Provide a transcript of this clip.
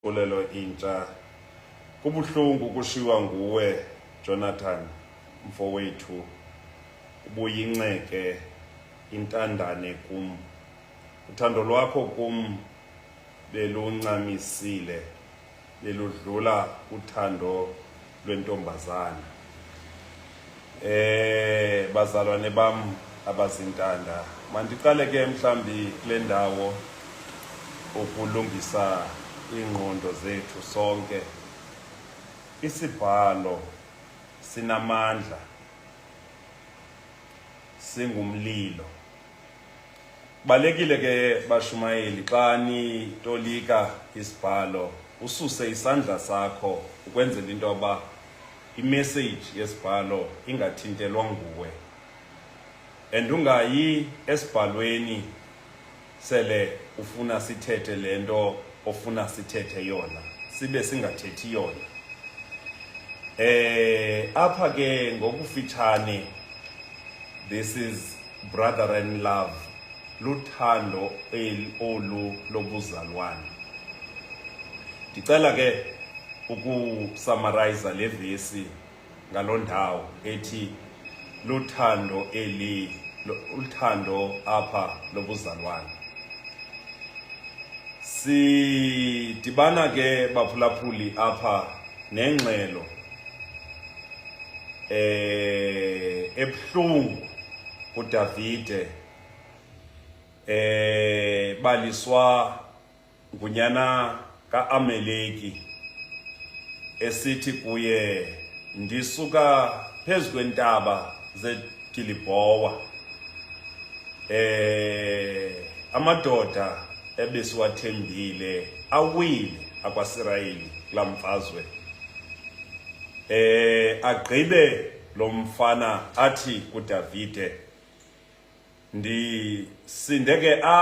Kulelo intsha kubuhlungu kushiwa nguwe Jonathan mfowethu, ubuyinxeke intandane kum. Uthando lwakho kum beluncamisile, beludlula uthando lwentombazana. Bazalwane bam abazintanda, mandiqale ke mhlambi kule ndawo ukulungisa ingqondo zethu sonke. Isibhalo sinamandla, singumlilo. Balekile ke bashumayeli, xa nitolika isibhalo ususe isandla sakho ukwenzela into yoba imessage yesibhalo ingathintelwa nguwe, and ungayi esibhalweni sele ufuna sithethe lento ofuna sithethe yona sibe singathethi yona. Apha ke ngokufitshane, this is brother in love, luthando olu lobuzalwane. Ndicela ke ukusummarize le vesi ngaloo ndawo ethi luthando uthando apha lobuzalwane. Sidibana ke baphulaphuli apha nengxelo ebuhlungu kuDavide, baliswa ngunyana kaAmeleki esithi kuye, ndisuka phezu kwentaba zeGilibhowa. Amadoda ebesiwathembile awile akwaSirayeli kulaa mfazwe. Agqibe lo mfana athi kuDavide, ndisindeke apha